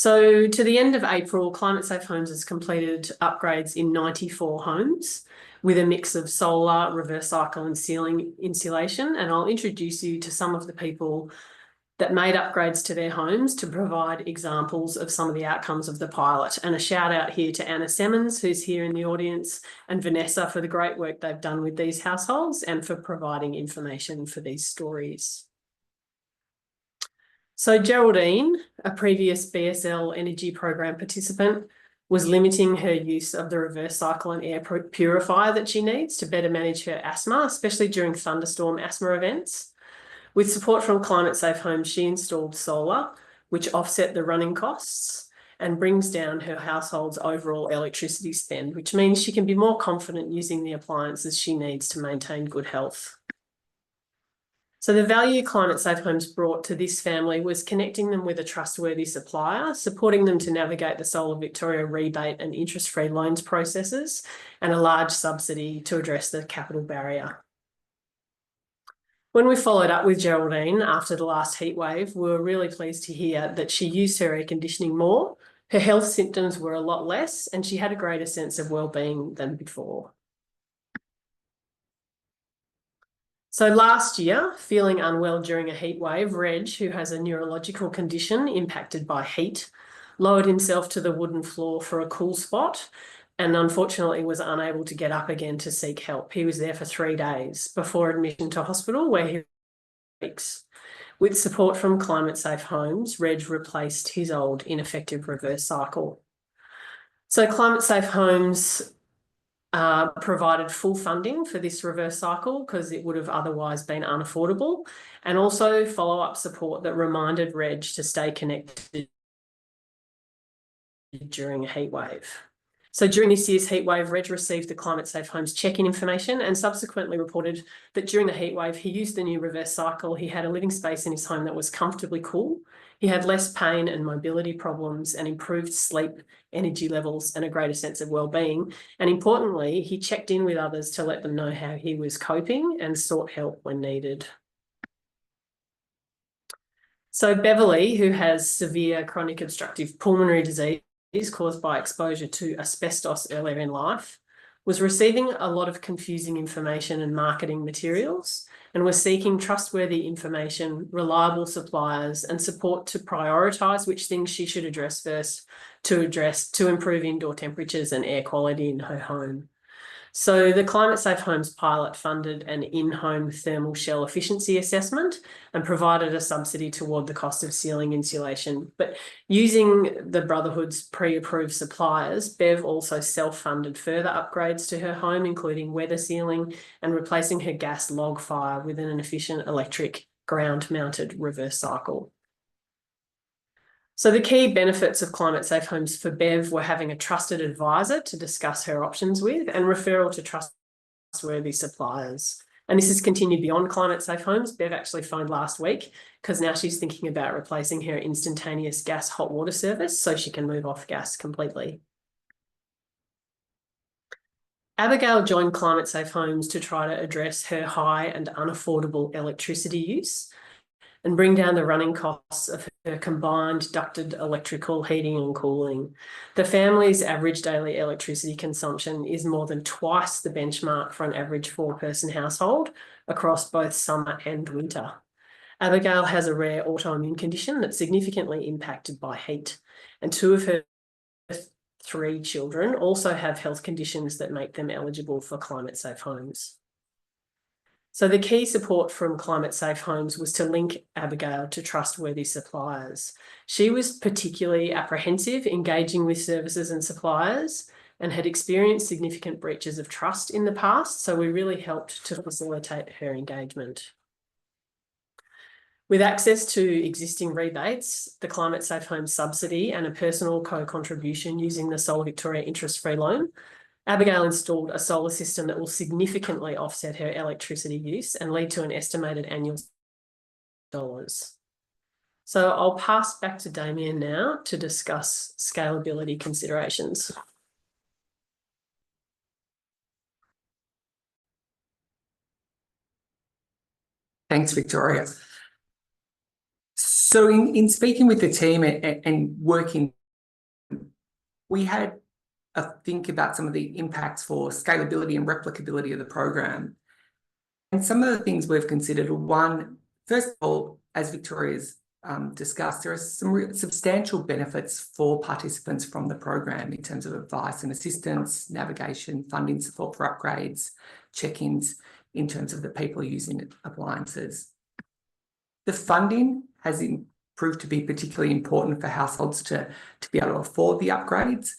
So to the end of April, Climate Safe Homes has completed upgrades in 94 homes with a mix of solar, reverse cycle and ceiling insulation. And I'll introduce you to some of the people that made upgrades to their homes to provide examples of some of the outcomes of the pilot. And a shout out here to Anna Semmons, who's here in the audience, and Vanessa for the great work they've done with these households and for providing information for these stories. So Geraldine, a previous BSL Energy Program participant, was limiting her use of the reverse cycle and air purifier that she needs to better manage her asthma, especially during thunderstorm asthma events. With support from Climate Safe Homes, she installed solar, which offset the running costs and brings down her household's overall electricity spend, which means she can be more confident using the appliances she needs to maintain good health. So the value Climate Safe Homes brought to this family was connecting them with a trustworthy supplier, supporting them to navigate the Solar Victoria rebate and interest-free loans processes, and a large subsidy to address the capital barrier. When we followed up with Geraldine after the last heat wave, we were really pleased to hear that she used her air conditioning more, her health symptoms were a lot less, and she had a greater sense of well-being than before. So last year, feeling unwell during a heat wave, Reg, who has a neurological condition impacted by heat, lowered himself to the wooden floor for a cool spot and unfortunately was unable to get up again to seek help. He was there for 3 days before admission to hospital, where he was weeks. With support from Climate Safe Homes, Reg replaced his old ineffective reverse cycle. So Climate Safe Homes provided full funding for this reverse cycle because it would have otherwise been unaffordable, and also follow-up support that reminded Reg to stay connected during a heat wave. So during this year's heatwave, Reg received the Climate Safe Homes check-in information and subsequently reported that during the heatwave, he used the new reverse cycle. He had a living space in his home that was comfortably cool. He had less pain and mobility problems and improved sleep, energy levels, and a greater sense of well-being. And importantly, he checked in with others to let them know how he was coping and sought help when needed. So Beverly, who has severe chronic obstructive pulmonary disease caused by exposure to asbestos earlier in life, was receiving a lot of confusing information and marketing materials, and was seeking trustworthy information, reliable suppliers, and support to prioritise which things she should address first to improve indoor temperatures and air quality in her home. So the Climate Safe Homes pilot funded an in-home thermal shell efficiency assessment and provided a subsidy toward the cost of ceiling insulation. But using the Brotherhood's pre-approved suppliers, Bev also self-funded further upgrades to her home, including weather sealing and replacing her gas log fire with an efficient electric ground-mounted reverse cycle. So the key benefits of Climate Safe Homes for Bev were having a trusted advisor to discuss her options with and referral to trustworthy suppliers. And this has continued beyond Climate Safe Homes. Bev actually phoned last week because now she's thinking about replacing her instantaneous gas hot water service so she can move off gas completely. Abigail joined Climate Safe Homes to try to address her high and unaffordable electricity use and bring down the running costs of her combined ducted electrical heating and cooling. The family's average daily electricity consumption is more than twice the benchmark for an average 4-person household across both summer and winter. Abigail has a rare autoimmune condition that's significantly impacted by heat, and 2 of her 3 children also have health conditions that make them eligible for Climate Safe Homes. So the key support from Climate Safe Homes was to link Abigail to trustworthy suppliers. She was particularly apprehensive engaging with services and suppliers and had experienced significant breaches of trust in the past, so we really helped to facilitate her engagement. With access to existing rebates, the Climate Safe Homes subsidy and a personal co-contribution using the Solar Victoria interest-free loan, Abigail installed a solar system that will significantly offset her electricity use and lead to an estimated annual dollars. So I'll pass back to Damian now to discuss scalability considerations. Thanks, Victoria. So in speaking with the team and working, we had a think about some of the impacts for scalability and replicability of the program. And some of the things we've considered are, one, first of all, as Victoria's discussed, there are some substantial benefits for participants from the program in terms of advice and assistance, navigation, funding support for upgrades, check-ins in terms of the people using appliances. The funding has proved to be particularly important for households to be able to afford the upgrades,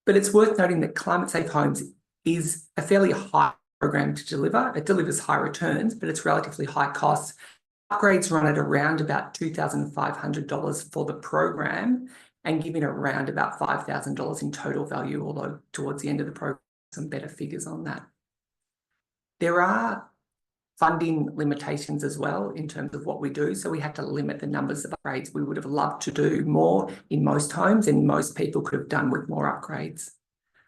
but it's worth noting that Climate Safe Homes is a fairly high program to deliver. It delivers high returns, but it's relatively high costs. Upgrades run at around about $2,500 for the program and giving around about $5,000 in total value, although towards the end of the program, some better figures on that. There are funding limitations as well in terms of what we do. So we had to limit the numbers of upgrades. We would have loved to do more in most homes, and most people could have done with more upgrades.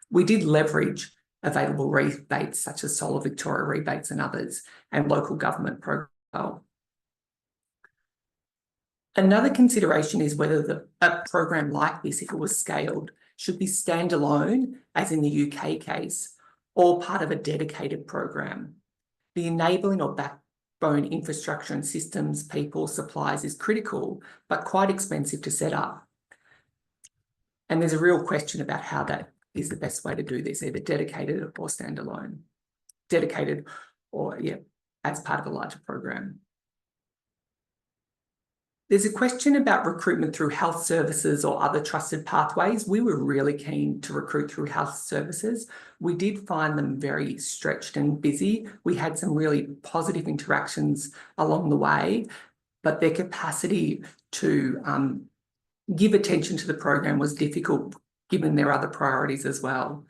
We did leverage available rebates such as Solar Victoria rebates and others, and local government programs. Another consideration is whether a program like this, if it was scaled, should be standalone, as in the UK case, or part of a dedicated program. The enabling or backbone infrastructure and systems, people, supplies is critical, but quite expensive to set up. And there's a real question about how that is the best way to do this, either dedicated or standalone. Dedicated or, as part of a larger program. There's a question about recruitment through health services or other trusted pathways. We were really keen to recruit through health services. We did find them very stretched and busy. We had some really positive interactions along the way, but their capacity to give attention to the program was difficult given their other priorities as well.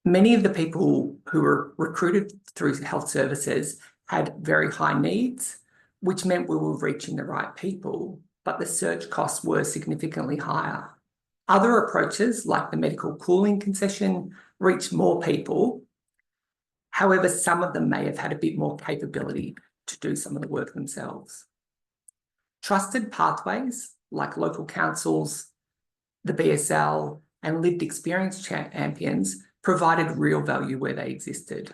Many of the people who were recruited through health services had very high needs, which meant we were reaching the right people, but the search costs were significantly higher. Other approaches, like the medical cooling concession, reached more people. However, some of them may have had a bit more capability to do some of the work themselves. Trusted pathways, like local councils, the BSL, and lived experience champions provided real value where they existed.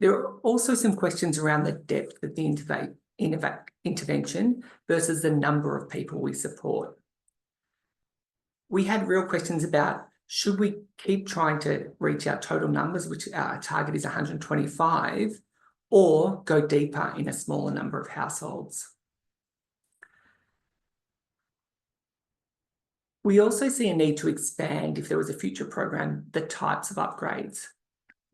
There are also some questions around the depth of the intervention versus the number of people we support. We had real questions about, should we keep trying to reach our total numbers, which our target is 125, or go deeper in a smaller number of households? We also see a need to expand, if there was a future program, the types of upgrades.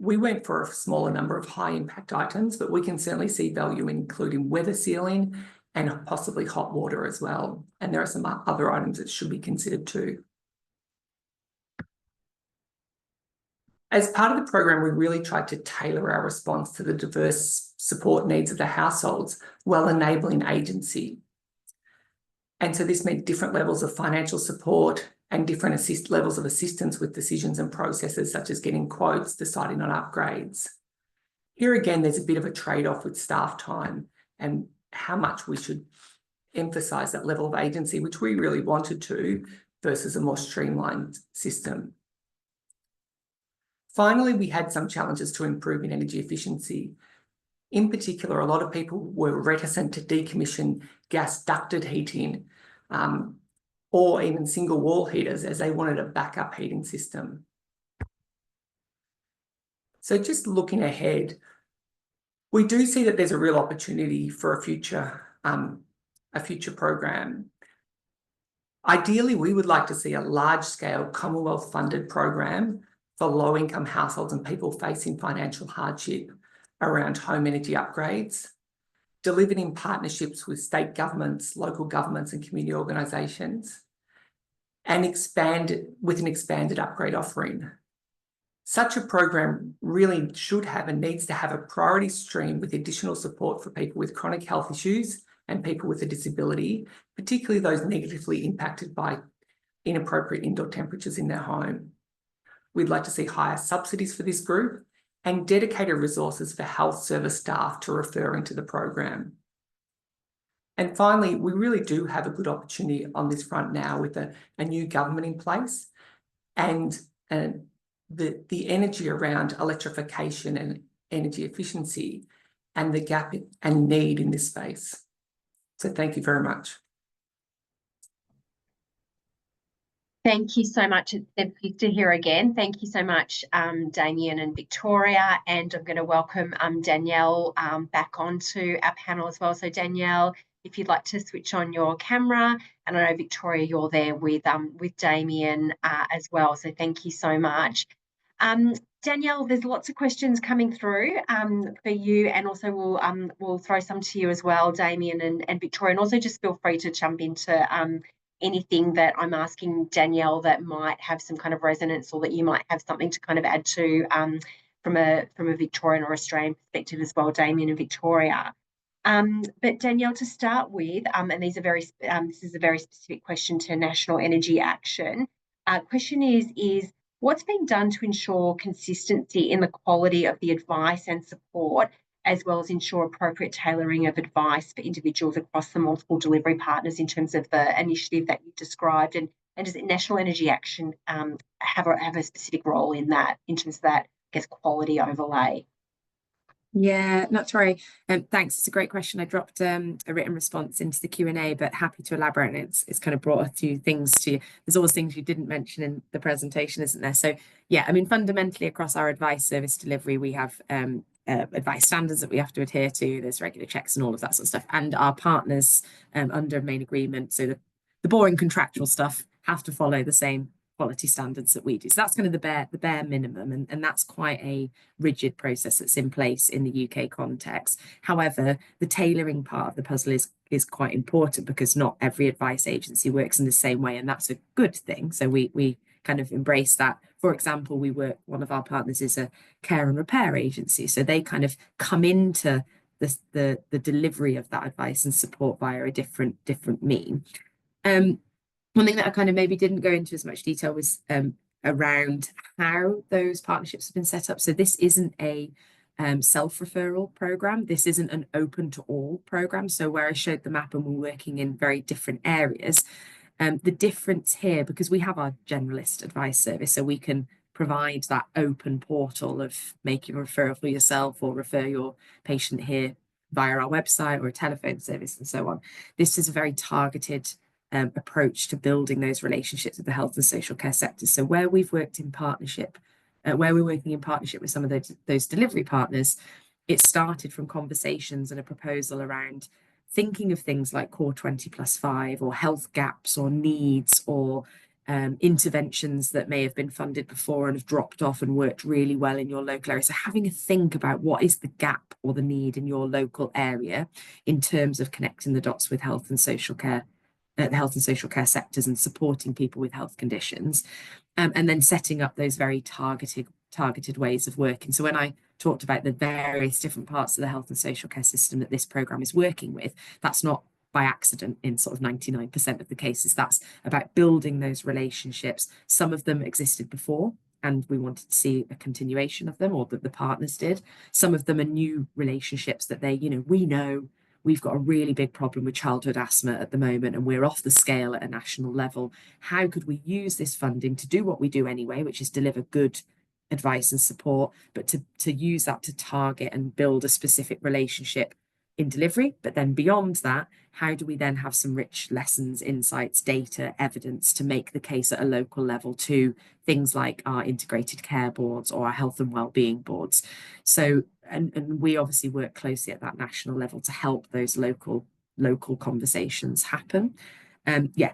We went for a smaller number of high impact items, but we can certainly see value in including weather sealing and possibly hot water as well. And there are some other items that should be considered too. As part of the program, we really tried to tailor our response to the diverse support needs of the households while enabling agency. And so this meant different levels of financial support and different levels of assistance with decisions and processes, such as getting quotes, deciding on upgrades. Here again, there's a bit of a trade-off with staff time and how much we should emphasise that level of agency, which we really wanted to, versus a more streamlined system. Finally, we had some challenges to improving energy efficiency. In particular, a lot of people were reticent to decommission gas ducted heating or even single wall heaters, as they wanted a backup heating system. So just looking ahead, we do see that there's a real opportunity for a future program. Ideally, we would like to see a large-scale Commonwealth-funded program for low-income households and people facing financial hardship around home energy upgrades, delivered in partnerships with state governments, local governments and community organisations, and with an expanded upgrade offering. Such a program really should have and needs to have a priority stream with additional support for people with chronic health issues and people with a disability, particularly those negatively impacted by inappropriate indoor temperatures in their home. We'd like to see higher subsidies for this group and dedicated resources for health service staff to refer into the program. And finally, we really do have a good opportunity on this front now with a new government in place, and the energy around electrification and energy efficiency and the gap and need in this space. So thank you very much. Thank you so much. It's good to hear again. Thank you so much, Damian and Victoria. And I'm going to welcome Danielle back onto our panel as well. So Danielle, if you'd like to switch on your camera, and I know Victoria, you're there with Damian as well. So thank you so much. Danielle, there's lots of questions coming through for you, and also we'll throw some to you as well, Damian and Victoria. And also just feel free to jump into anything that I'm asking Danielle that might have some kind of resonance, or that you might have something to kind of add to from a Victorian or Australian perspective as well, Damian and Victoria. But Danielle, to start with, and this is a very specific question to National Energy Action. Question is what's being done to ensure consistency in the quality of the advice and support, as well as ensure appropriate tailoring of advice for individuals across the multiple delivery partners in terms of the initiative that you described? And does National Energy Action have a specific role in that, in terms of that, I guess, quality overlay? Yeah, not sorry. Thanks. It's a great question. I dropped a written response into the Q&A, but happy to elaborate. And it's kind of brought a few things to you. There's always things you didn't mention in the presentation, isn't there? So yeah, I mean, fundamentally across our advice service delivery, we have advice standards that we have to adhere to. There's regular checks and all of that sort of stuff. And our partners under main agreement, so the boring contractual stuff, have to follow the same quality standards that we do. So that's kind of the bare minimum, and that's quite a rigid process that's in place in the UK context. However, the tailoring part of the puzzle is quite important, because not every advice agency works in the same way, and that's a good thing. So we kind of embrace that. For example, one of our partners is a care and repair agency, so they kind of come into the delivery of that advice and support via a different mean. One thing that I kind of maybe didn't go into as much detail was around how those partnerships have been set up. So this isn't a self-referral program. This isn't an open to all program. So where I showed the map and we're working in very different areas, the difference here, because we have our generalist advice service, so we can provide that open portal of making a referral for yourself or refer your patient here via our website or a telephone service and so on. This is a very targeted approach to building those relationships with the health and social care sectors. So where we've worked in partnership, where we're working in partnership with some of those delivery partners, it started from conversations and a proposal around thinking of things like core 20+5 or health gaps or needs or interventions that may have been funded before and have dropped off and worked really well in your local area. So having a think about what is the gap or the need in your local area in terms of connecting the dots with health and social care, the health and social care sectors, and supporting people with health conditions, and then setting up those very targeted ways of working. So when I talked about the various different parts of the health and social care system that this program is working with, that's not by accident in sort of 99% of the cases. That's about building those relationships. Some of them existed before, and we wanted to see a continuation of them, or that the partners did. Some of them are new relationships that we know we've got a really big problem with childhood asthma at the moment, and we're off the scale at a national level. How could we use this funding to do what we do anyway, which is deliver good advice and support, but to use that to target and build a specific relationship in delivery? But then beyond that, how do we then have some rich lessons, insights, data, evidence to make the case at a local level to things like our integrated care boards or our health and wellbeing boards? So, and we obviously work closely at that national level to help those local conversations happen.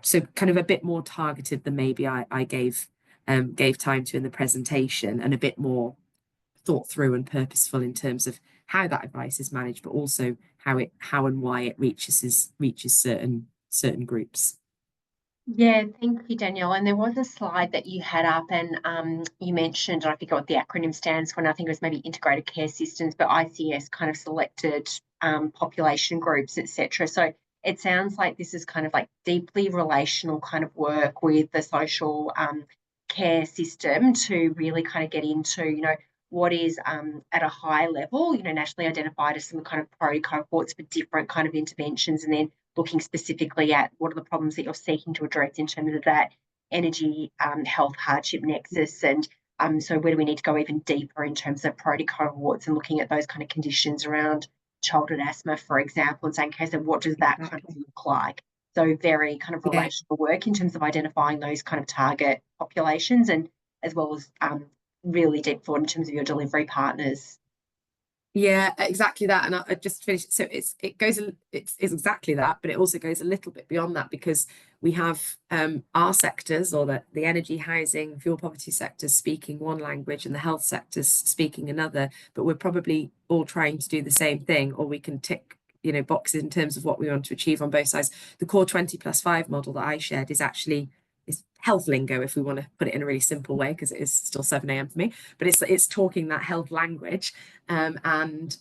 So kind of a bit more targeted than maybe I gave time to in the presentation, and a bit more thought through and purposeful in terms of how that advice is managed, but also how and why it reaches certain groups. Yeah, thank you, Danielle. And there was a slide that you had up, and you mentioned, and I forget what the acronym stands for, and I think it was maybe integrated care systems, but ICS kind of selected population groups, etc. So it sounds like this is kind of like deeply relational kind of work with the social care system to really kind of get into, what is at a high level, nationally identified as some kind of priority cohorts for different kind of interventions, and then looking specifically at what are the problems that you're seeking to address in terms of that energy health hardship nexus. And so where do we need to go even deeper in terms of priority cohorts and looking at those kind of conditions around childhood asthma, for example, and saying, okay, so what does that kind of look like? So very kind of relational work in terms of identifying those kind of target populations, and as well as really deep thought in terms of your delivery partners. Yeah, exactly that. And I just finished. So it's exactly that, but it also goes a little bit beyond that, because we have our sectors, or the energy, housing, fuel poverty sectors, speaking one language and the health sectors speaking another, but we're probably all trying to do the same thing, or we can tick, you know, boxes in terms of what we want to achieve on both sides. The core 20+5 model that I shared is actually health lingo, if we want to put it in a really simple way, because it is still 7 a.m. for me, but it's talking that health language. And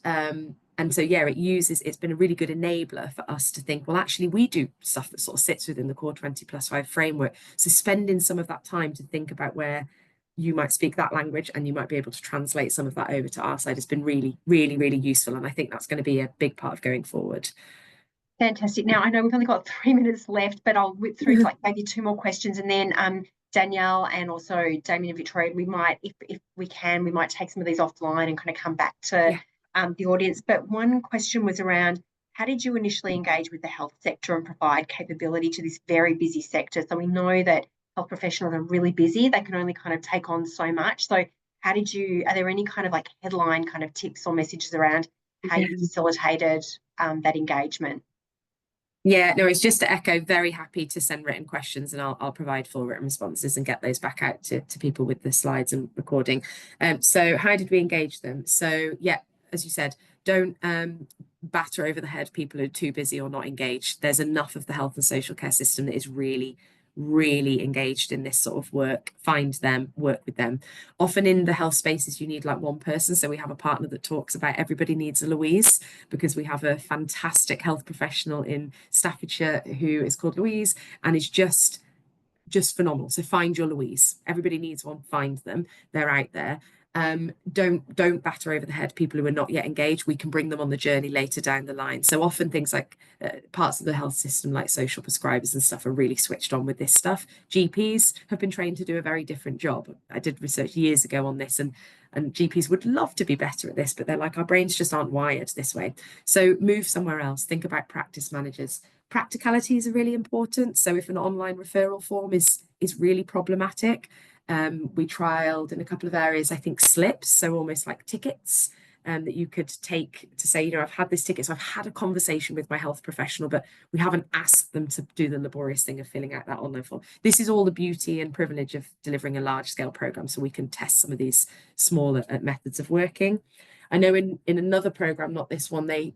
so yeah, it's been a really good enabler for us to think, well, actually we do stuff that sort of sits within the core 20+5 framework. So spending some of that time to think about where you might speak that language and you might be able to translate some of that over to our side has been really, really, really useful. And I think that's going to be a big part of going forward. Fantastic. Now, I know we've only got 3 minutes left, but I'll whip through like maybe 2 more questions, and then Danielle and also Damian and Victoria, we might, if we can, we might take some of these offline and kind of come back to the audience. But one question was around, how did you initially engage with the health sector and provide capability to this very busy sector? So we know that health professionals are really busy. They can only kind of take on so much. So how did you, are there any kind of like headline kind of tips or messages around how you facilitated that engagement? Yeah, no, it's just to echo, very happy to send written questions, and I'll provide full written responses and get those back out to people with the slides and recording. So how did we engage them? So yeah, as you said, don't batter over the head people who are too busy or not engaged. There's enough of the health and social care system that is really, really engaged in this sort of work. Find them, work with them. Often in the health spaces, you need like one person. So we have a partner that talks about everybody needs a Louise, because we have a fantastic health professional in Staffordshire who is called Louise and is just phenomenal. So find your Louise. Everybody needs one. Find them. They're out there. Don't batter over the head people who are not yet engaged. We can bring them on the journey later down the line. So often things like parts of the health system, like social prescribers and stuff, are really switched on with this stuff. GPs have been trained to do a very different job. I did research years ago on this, and GPs would love to be better at this, but they're like, our brains just aren't wired this way. So move somewhere else. Think about practice managers. Practicalities are really important. So if an online referral form is really problematic, we trialed in a couple of areas, I think, slips, so almost like tickets that you could take to say, you know, I've had this ticket, so I've had a conversation with my health professional, but we haven't asked them to do the laborious thing of filling out that online form. This is all the beauty and privilege of delivering a large scale program, so we can test some of these smaller methods of working. I know in another program, not this one, they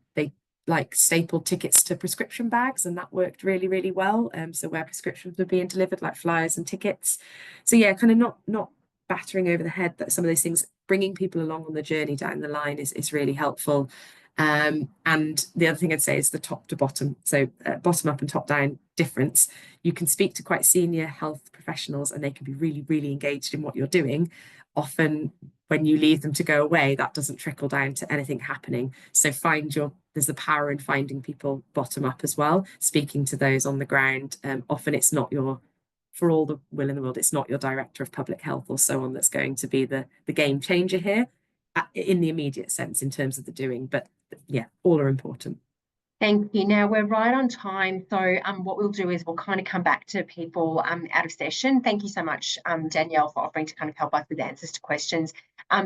like stapled tickets to prescription bags, and that worked really, really well. So where prescriptions were being delivered, like flyers and tickets. So yeah, kind of not battering over the head that some of those things, bringing people along on the journey down the line is really helpful. And the other thing I'd say is the top to bottom. So bottom up and top down difference. You can speak to quite senior health professionals and they can be really, really engaged in what you're doing. Often when you leave them to go away, that doesn't trickle down to anything happening. So there's the power in finding people bottom up as well, speaking to those on the ground. Often it's not for all the will in the world, it's not your director of public health or so on that's going to be the game changer here in the immediate sense in terms of the doing. But yeah, all are important. Thank you. Now we're right on time. So what we'll do is we'll kind of come back to people out of session. Thank you so much, Danielle, for offering to kind of help us with answers to questions.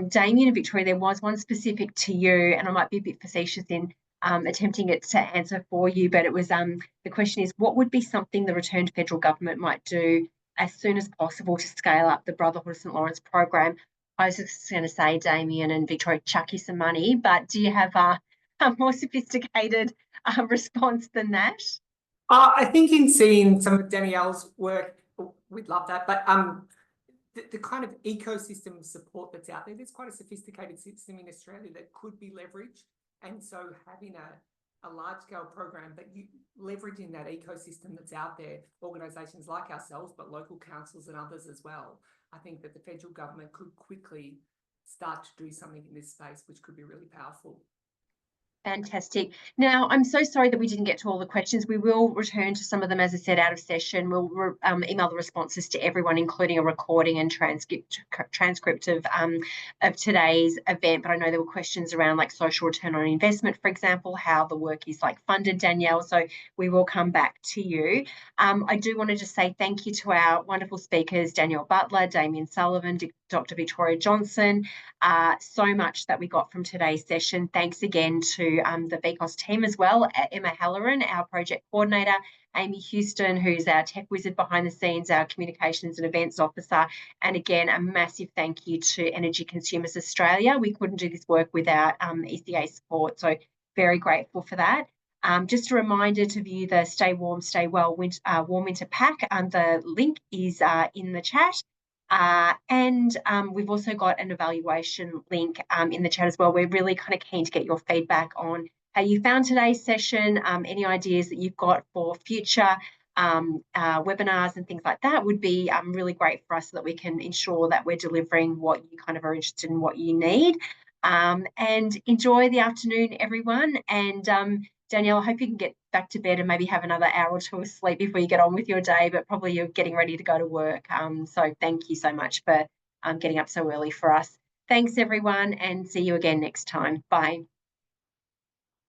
Damian and Victoria, there was one specific to you, and I might be a bit facetious in attempting it to answer for you, but it was the question is, what would be something the returned federal government might do as soon as possible to scale up the Brotherhood of St Laurence program? I was just going to say, Damian and Victoria, chuck you some money, but do you have a more sophisticated response than that? I think in seeing some of Danielle's work, we'd love that. But the kind of ecosystem support that's out there, there's quite a sophisticated system in Australia that could be leveraged. And so having a large-scale program, but you leveraging that ecosystem that's out there, organisations like ourselves, but local councils and others as well, I think that the federal government could quickly start to do something in this space, which could be really powerful. Fantastic. Now, I'm so sorry that we didn't get to all the questions. We will return to some of them, as I said, out of session. We'll email the responses to everyone, including a recording and transcript of today's event. But I know there were questions around like social return on investment, for example, how the work is like funded, Danielle. So we will come back to you. I do want to just say thank you to our wonderful speakers, Danielle Butler, Damian Sullivan, Dr. Victoria Johnson. So much that we got from today's session. Thanks again to the VCOS team as well, Emma Halloran, our project coordinator, Amy Houston, who's our tech wizard behind the scenes, our communications and events officer, and again, a massive thank you to Energy Consumers Australia. We couldn't do this work without ECA support, so very grateful for that. Just a reminder to view the Stay Warm, Stay Well Warm Winter Pack. The link is in the chat. And we've also got an evaluation link in the chat as well. We're really kind of keen to get your feedback on how you found today's session, any ideas that you've got for future webinars and things like that would be really great for us so that we can ensure that we're delivering what you kind of are interested in, what you need. And enjoy the afternoon, everyone. And Danielle, I hope you can get back to bed and maybe have another hour or two of sleep before you get on with your day, but probably you're getting ready to go to work. So thank you so much for getting up so early for us. Thanks, everyone, and see you again next time. Bye.